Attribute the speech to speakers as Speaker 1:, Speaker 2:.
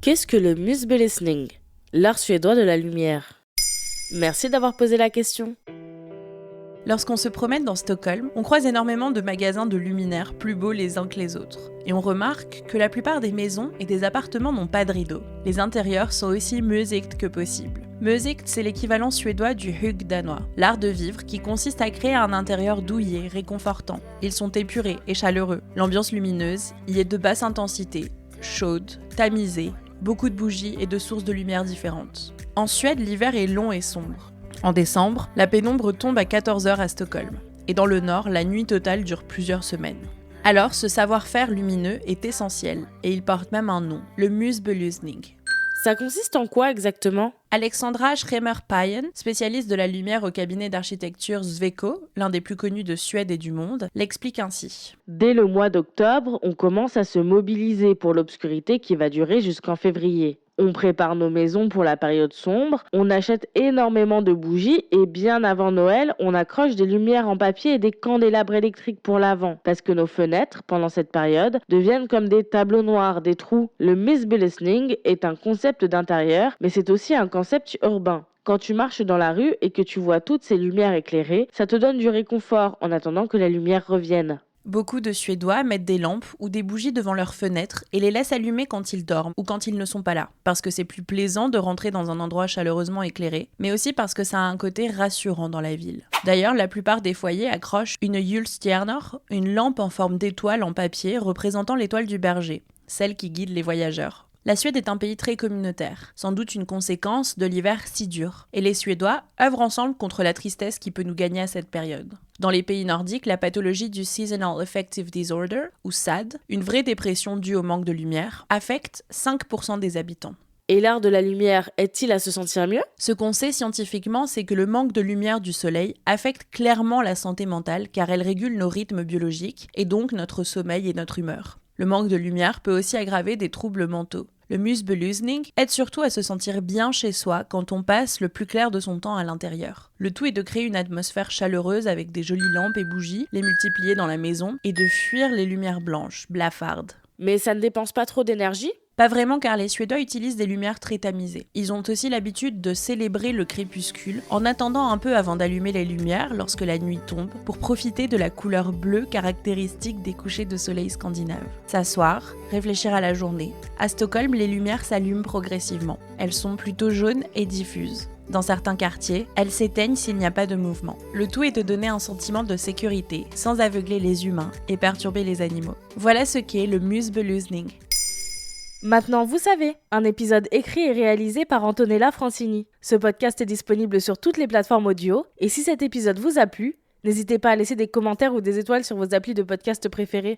Speaker 1: Qu'est-ce que le musbelysning, l'art suédois de la lumière? Merci d'avoir posé la question.
Speaker 2: Lorsqu'on se promène dans Stockholm, on croise énormément de magasins de luminaires plus beaux les uns que les autres. Et on remarque que la plupart des maisons et des appartements n'ont pas de rideaux. Les intérieurs sont aussi musikt que possible. Musikt, c'est l'équivalent suédois du hygge danois, l'art de vivre qui consiste à créer un intérieur douillet, réconfortant. Ils sont épurés et chaleureux. L'ambiance lumineuse y est de basse intensité, chaude, tamisée, beaucoup de bougies et de sources de lumière différentes. En Suède, l'hiver est long et sombre. En décembre, la pénombre tombe à 14h à Stockholm. Et dans le nord, la nuit totale dure plusieurs semaines. Alors, ce savoir-faire lumineux est essentiel, et il porte même un nom, le musbelysning.
Speaker 1: Ça consiste en quoi exactement?
Speaker 2: Alexandra Schremer-Payen, spécialiste de la lumière au cabinet d'architecture Sweco, l'un des plus connus de Suède et du monde, l'explique ainsi.
Speaker 1: Dès le mois d'octobre, on commence à se mobiliser pour l'obscurité qui va durer jusqu'en février. On prépare nos maisons pour la période sombre, on achète énormément de bougies et bien avant Noël, on accroche des lumières en papier et des candélabres électriques pour l'avant. Parce que nos fenêtres, pendant cette période, deviennent comme des tableaux noirs, des trous. Le musbelysning est un concept d'intérieur, mais c'est aussi un concept urbain. Quand tu marches dans la rue et que tu vois toutes ces lumières éclairées, ça te donne du réconfort en attendant que la lumière revienne.
Speaker 2: Beaucoup de Suédois mettent des lampes ou des bougies devant leurs fenêtres et les laissent allumer quand ils dorment ou quand ils ne sont pas là, parce que c'est plus plaisant de rentrer dans un endroit chaleureusement éclairé, mais aussi parce que ça a un côté rassurant dans la ville. D'ailleurs, la plupart des foyers accrochent une julstjärnor, une lampe en forme d'étoile en papier représentant l'étoile du berger, celle qui guide les voyageurs. La Suède est un pays très communautaire, sans doute une conséquence de l'hiver si dur, et les Suédois œuvrent ensemble contre la tristesse qui peut nous gagner à cette période. Dans les pays nordiques, la pathologie du Seasonal Affective Disorder, ou SAD, une vraie dépression due au manque de lumière, affecte 5% des habitants.
Speaker 1: Et l'art de la lumière aide-t-il à se sentir mieux?
Speaker 2: Ce qu'on sait scientifiquement, c'est que le manque de lumière du soleil affecte clairement la santé mentale car elle régule nos rythmes biologiques et donc notre sommeil et notre humeur. Le manque de lumière peut aussi aggraver des troubles mentaux. Le musbelysning aide surtout à se sentir bien chez soi quand on passe le plus clair de son temps à l'intérieur. Le tout est de créer une atmosphère chaleureuse avec des jolies lampes et bougies, les multiplier dans la maison et de fuir les lumières blanches, blafardes.
Speaker 1: Mais ça ne dépense pas trop d'énergie?
Speaker 2: Pas vraiment car les Suédois utilisent des lumières très tamisées. Ils ont aussi l'habitude de célébrer le crépuscule en attendant un peu avant d'allumer les lumières lorsque la nuit tombe pour profiter de la couleur bleue caractéristique des couchers de soleil scandinaves. S'asseoir, réfléchir à la journée. À Stockholm, les lumières s'allument progressivement. Elles sont plutôt jaunes et diffuses. Dans certains quartiers, elles s'éteignent s'il n'y a pas de mouvement. Le tout est de donner un sentiment de sécurité sans aveugler les humains et perturber les animaux. Voilà ce qu'est le musbelysning.
Speaker 1: Maintenant, vous savez, un épisode écrit et réalisé par Antonella Francini. Ce podcast est disponible sur toutes les plateformes audio, et si cet épisode vous a plu, n'hésitez pas à laisser des commentaires ou des étoiles sur vos applis de podcast préférés.